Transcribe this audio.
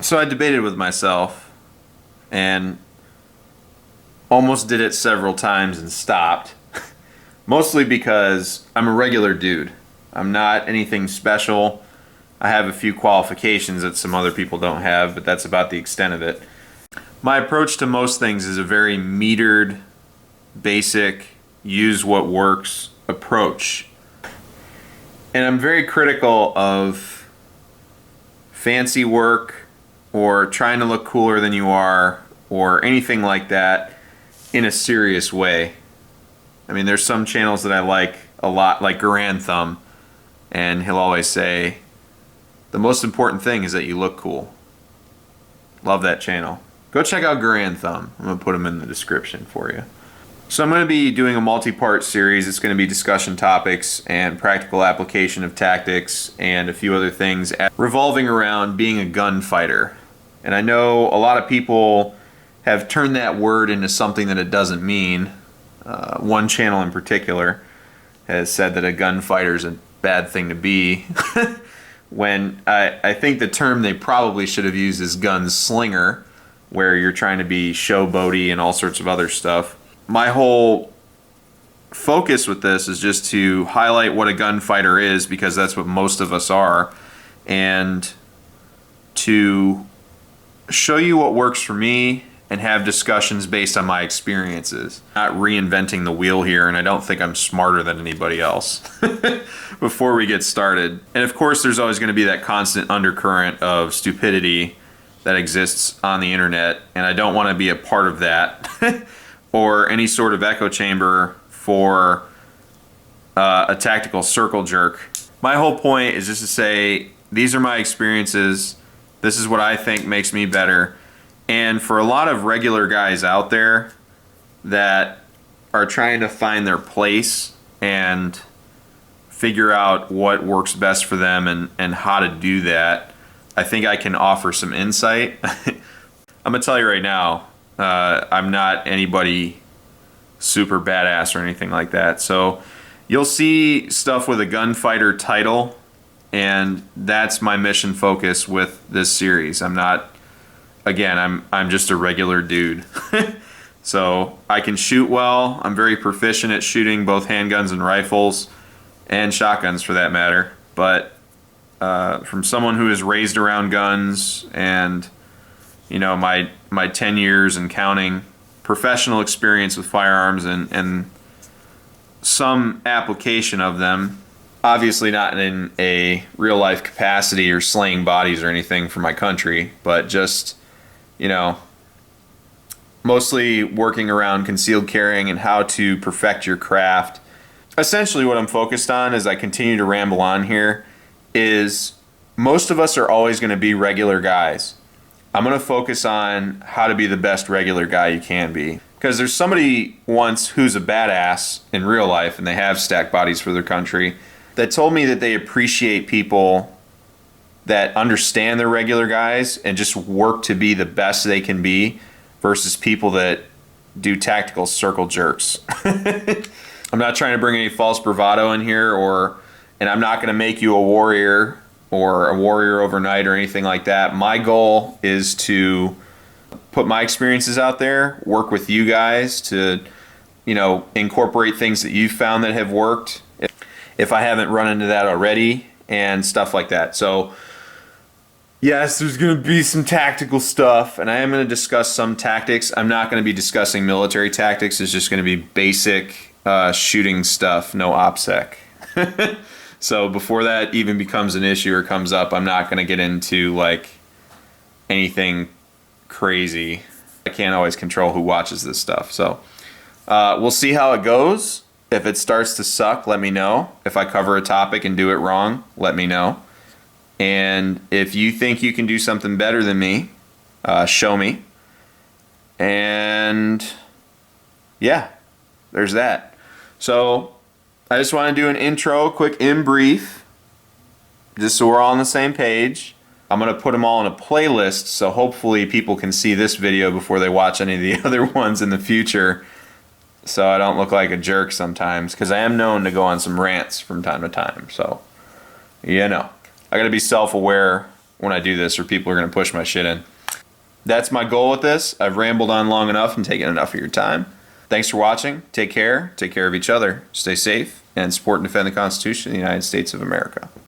So I debated with myself and almost did it several times and stopped. Mostly because I'm a regular dude. I'm not anything special. I have a few qualifications that some other people don't have, but that's about the extent of it. My approach to most things is a very metered, basic, use what works approach. And I'm very critical of fancy work or trying to look cooler than you are or anything like that in a serious way. I mean, there's some channels that I like a lot, like Grand Thumb, and he'll always say, the most important thing is that you look cool. Love that channel. Go check out Grand Thumb. I'm going to put him in the description for you. So I'm going to be doing a multi-part series. It's going to be discussion topics and practical application of tactics and a few other things revolving around being a gunfighter. And I know a lot of people have turned that word into something that it doesn't mean. One channel in particular has said that a gunfighter is a bad thing to be, when I think the term they probably should have used is gunslinger, where you're trying to be showboaty and all sorts of other stuff. My whole focus with this is just to highlight what a gunfighter is, because that's what most of us are, and to show you what works for me and have discussions based on my experiences. Not reinventing the wheel here, and I don't think I'm smarter than anybody else before we get started. And of course, there's always going to be that constant undercurrent of stupidity that exists on the internet, and I don't want to be a part of that or any sort of echo chamber for a tactical circle jerk. My whole point is just to say, these are my experiences. This is what I think makes me better. And for a lot of regular guys out there that are trying to find their place and figure out what works best for them and how to do that, I think I can offer some insight. I'm going to tell you right now, I'm not anybody super badass or anything like that. So you'll see stuff with a gunfighter title, and that's my mission focus with this series. Again, I'm just a regular dude. So I can shoot well. I'm very proficient at shooting both handguns and rifles, and shotguns for that matter. But from someone who is raised around guns and, you know, my 10 years and counting professional experience with firearms and some application of them, obviously not in a real life capacity or slaying bodies or anything for my country, but just, you know, mostly working around concealed carrying and how to perfect your craft. Essentially what I'm focused on as I continue to ramble on here is most of us are always going to be regular guys. I'm going to focus on how to be the best regular guy you can be. Because there's somebody once who's a badass in real life, and they have stacked bodies for their country, that told me that they appreciate people that understand they're regular guys and just work to be the best they can be versus people that do tactical circle jerks. I'm not trying to bring any false bravado in here, and I'm not going to make you a warrior or a warrior overnight or anything like that. My goal is to put my experiences out there, work with you guys to, you know, incorporate things that you've found that have worked, if I haven't run into that already, and stuff like that. So yes, there's going to be some tactical stuff, and I am going to discuss some tactics. I'm not going to be discussing military tactics. It's just going to be basic shooting stuff, no OPSEC. So before that even becomes an issue or comes up, I'm not going to get into like anything crazy. I can't always control who watches this stuff. So we'll see how it goes. If it starts to suck, let me know. If I cover a topic and do it wrong, let me know. And if you think you can do something better than me, show me. And yeah, there's that. So I just want to do an intro, quick in brief, just so we're all on the same page. I'm going to put them all in a playlist, so hopefully people can see this video before they watch any of the other ones in the future, so I don't look like a jerk sometimes, because I am known to go on some rants from time to time. So, you know, I got to be self-aware when I do this, or people are going to push my shit in. That's my goal with this. I've rambled on long enough and taken enough of your time. Thanks for watching. Take care. Take care of each other. Stay safe and support and defend the Constitution of the United States of America.